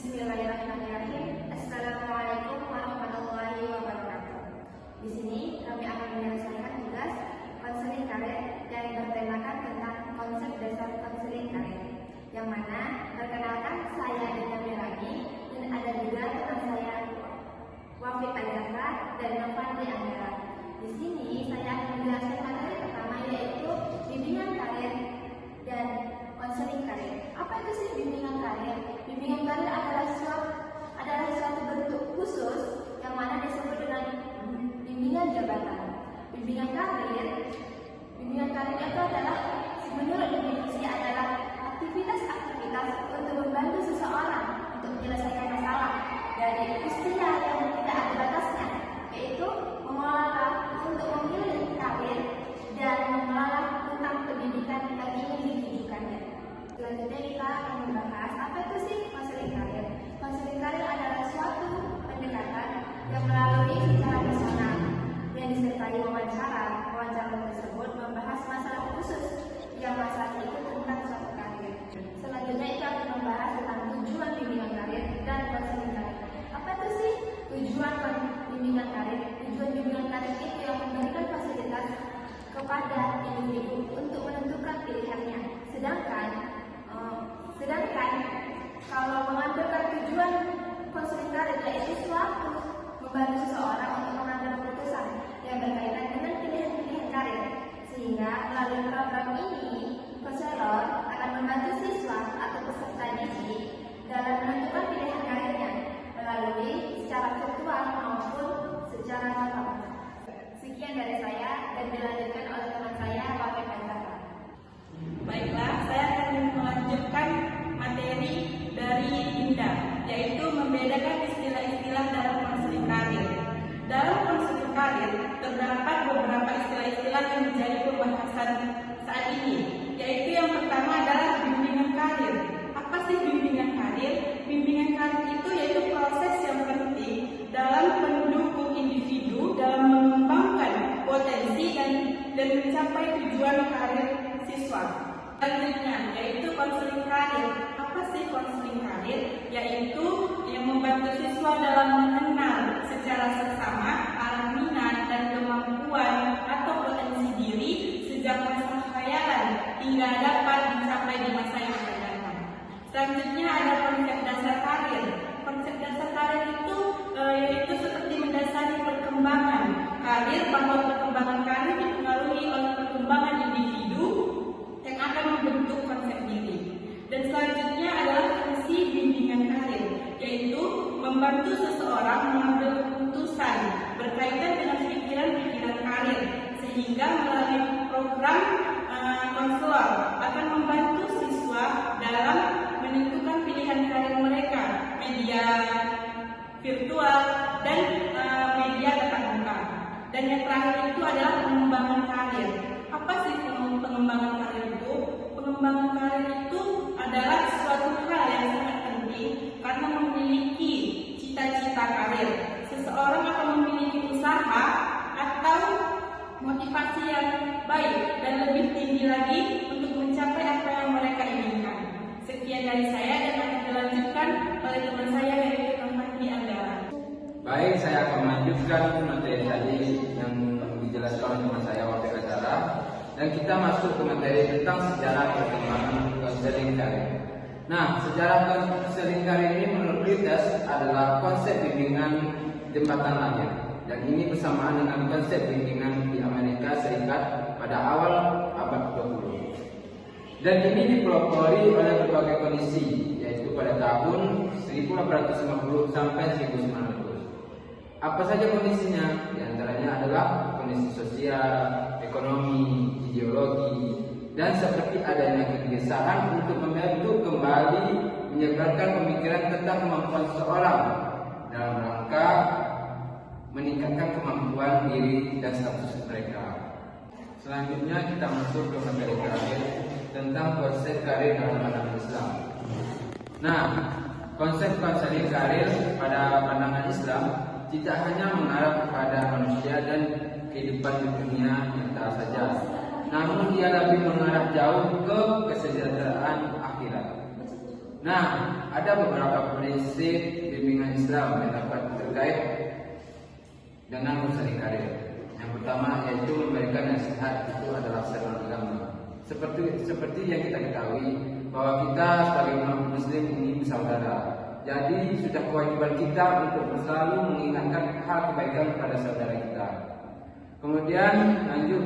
Bismillahirrahmanirrahim. Assalamualaikum warahmatullahi wabarakatuh. Di sini kami akan menyelesaikan tugas konseling karir yang bertemakan tentang konsep dasar konseling karir. Yang mana perkenalkan saya Dina Melani dan ada juga teman saya Wafi Azahra dan Novandi Anggara. Di sini saya akan menjelaskan materi pertama yaitu bimbingan karir dan konseling karir. Apa itu sih bimbingan karir? Bimbingan karir adalah suatu bentuk khusus yang mana disebut dengan bimbingan jabatan. Bimbingan karir itu adalah menurut definisi adalah aktivitas-aktivitas untuk membantu seseorang untuk menyelesaikan masalah dari usia yang tidak ada batasnya, yaitu mengelola untuk memilih karir dan mengelola tentang pendidikan yang ingin ditujukannya. Selanjutnya kita akan membahas apa itu sih konseling karir. Konseling karir adalah suatu pendekatan yang melalui secara personal yang disertai wawancara. Wawancara tersebut membahas masalah khusus yang masalah itu tentang suatu karir. Selanjutnya kita akan membahas tentang tujuan bimbingan karir dan konseling karir. Apa itu sih tujuan bimbingan karir? Tujuan bimbingan karir itu yang memberikan fasilitas kepada individu untuk menentukan pilihannya. Sedangkan kalau mengambilkan tujuan konseling karir yaitu suatu membantu seseorang untuk mengambil keputusan yang berkaitan dengan pilihan-pilihan karir, sehingga melalui program ini konselor akan membantu siswa atau peserta didik dalam menentukan pilihan karirnya melalui secara virtual maupun secara tatap muka. Sekian dari saya dan dilanjutkan oleh teman saya Wafi Azahra. Baiklah, saya akan melanjutkan materi dari Dinda, yaitu membedakan istilah-istilah dalam konseling karir. Dalam konseling karir terdapat beberapa istilah-istilah yang menjadi pembahasan saat ini, yaitu yang pertama adalah bimbingan karir. Apa sih bimbingan karir? Bimbingan karir itu yaitu proses yang penting dalam mendukung individu dalam mengembangkan potensi dan mencapai tujuan karir siswa. Selanjutnya yaitu konseling karir. Apa sih konseling karir? Yaitu yang membantu siswa dalam mengenal secara seksama arah minat dan kemampuan atau potensi diri sejak masa khayalan hingga dapat dicapai di masa yang akan datang. Selanjutnya ada konsep dasar karir. Konsep dasar karir itu yaitu seperti mendasari perkembangan karir, bahwa perkembangan karir dipengaruhi oleh perkembangan individu yang akan membentuk konsep diri. Dan selanjutnya adalah fungsi bimbingan karir, yaitu membantu seseorang mengambil keputusan berkaitan dengan pikiran-pikiran karir, sehingga melalui program konselor akan membantu siswa dalam menentukan pilihan karir mereka, media virtual dan media tatap muka. Dan yang terakhir itu adalah pengembangan karir. Apa sih pengembangan karir itu? Pengembangan karir itu adalah suatu hal yang sangat penting karena memiliki cita-cita karir. Seseorang akan memiliki usaha atau motivasi yang baik dan lebih tinggi lagi untuk mencapai apa yang mereka inginkan. Sekian dari saya dan akan dilanjutkan oleh teman saya yaitu Novandi Anggara. Baik, saya akan melanjutkan materi tadi yang dijelaskan oleh teman saya Wafi Azahra. Dan kita masuk ke materi tentang sejarah perkembangan konseling karir. Nah, sejarah konseling karir ini menurut Reuters adalah konsep bimbingan jembatan lahir. Dan ini bersamaan dengan konsep bimbingan di Amerika Serikat pada awal abad 20. Dan ini dipelopori oleh berbagai kondisi, yaitu pada tahun 1850 sampai 1900. Apa saja kondisinya? Di antaranya adalah kondisi sosial, ekonomi, ideologi, dan seperti adanya kegelisahan untuk membantu kembali menyebarkan pemikiran tentang kemampuan seseorang dalam rangka meningkatkan kemampuan diri dan status mereka. Selanjutnya kita masuk ke materi terakhir tentang konsep karir dalam pandangan Islam. Nah, konsep konseling karir pada pandangan Islam tidak hanya mengarah kepada manusia dan kehidupan di dunia nyata saja, namun dia lebih mengarah jauh ke kesejahteraan akhirat. Nah, ada beberapa prinsip bimbingan Islam yang dapat terkait dengan konseling karir. Yang pertama yaitu memberikan nasihat, itu adalah secara agama. Seperti yang kita ketahui bahwa kita sebagai umat muslim ini bersaudara. Jadi sudah kewajiban kita untuk selalu mengingatkan hal kebaikan kepada saudara kita. Kemudian lanjut,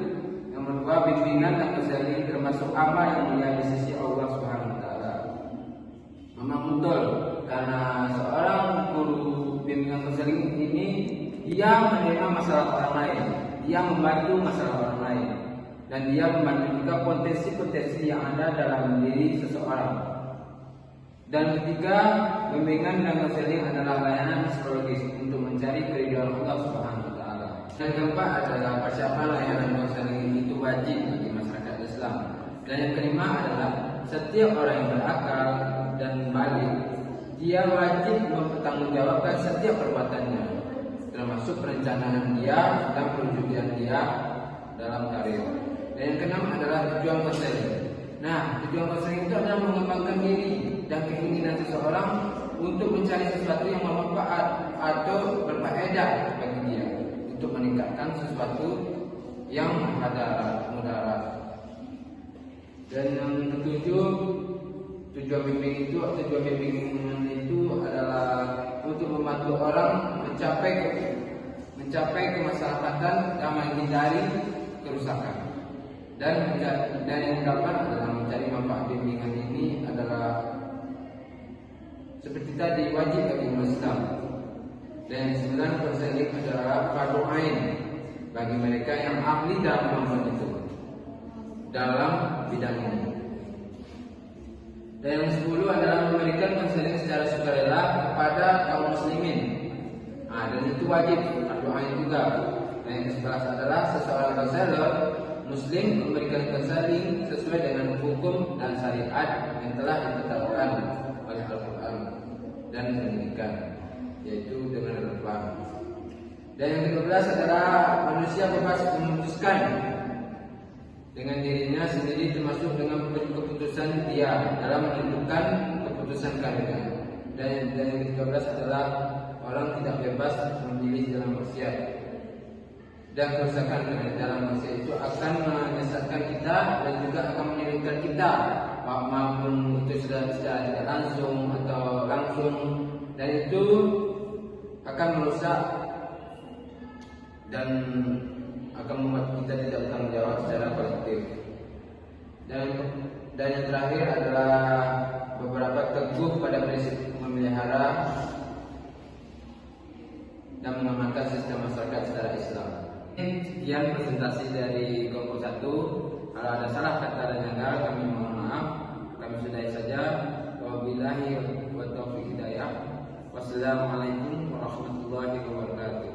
yang kedua, bimbingan dan konseling termasuk amal yang mulia di sisi Allah Subhanahu wa taala. Memang betul, karena seorang guru bimbingan konseling ini dia menerima masalah orang lain, dia membantu masalah orang lain, dan dia membantu juga potensi-potensi yang ada dalam diri seseorang. Dan ketiga, bimbingan dan konseling adalah layanan psikologis untuk mencari keridhaan Allah Subhanahu wa taala. Dan keempat adalah persiapan layanan konseling itu wajib bagi masyarakat Islam. Dan yang kelima adalah setiap orang yang berakal dan balik, dia wajib mempertanggungjawabkan setiap perbuatannya, termasuk perencanaan dia dan perwujudan dia dalam karir. Dan yang keenam adalah tujuan konseling. Nah, tujuan konseling itu adalah mengembangkan diri dan keinginan seseorang untuk mencari sesuatu yang bermanfaat atau berfaedah bagi dia, untuk meningkatkan sesuatu yang mudarat. Dan yang ketujuh, tujuan bimbingan itu adalah untuk membantu orang mencapai kemaslahatan dan menghindari kerusakan. Dan yang keempat adalah mencari manfaat bimbingan ini adalah seperti tadi wajib bagi Islam. Dan yang sembilan, konseling adalah fardu ain bagi mereka yang ahli dalam kemampuan itu, dalam bidang ini. Dan yang 10 adalah memberikan konseling secara sukarela kepada kaum muslimin. Dan itu wajib fardu ain juga. Dan yang ke-11 adalah seseorang konselor muslim memberikan konseling sesuai dengan hukum dan syariat yang telah ditetapkan oleh Al-Quran dan pendidikan, yaitu dengan relevan. Dan yang ke-12 adalah manusia bebas memutuskan dengan dirinya sendiri, termasuk dengan keputusan dia dalam menentukan keputusan karirnya. Dan yang ke-13 adalah orang tidak bebas memilih jalan maksiat. Dan kerusakan dalam manusia itu akan menyesatkan kita dan juga akan menyulitkan kita, maupun itu secara tidak langsung atau langsung, dan itu akan merusak dan akan membuat kita tidak bertanggung jawab secara kolektif. Dan yang terakhir adalah beberapa teguh pada prinsip memelihara dan mengamankan sistem masyarakat secara Islam. Sekian presentasi dari kelompok 1. Kalau ada salah kata dan janggal, kami mohon maaf. Kami sudahi saja. Wabillahi wa taufiq hidayah. Wassalamualaikum warahmatullahi wabarakatuh.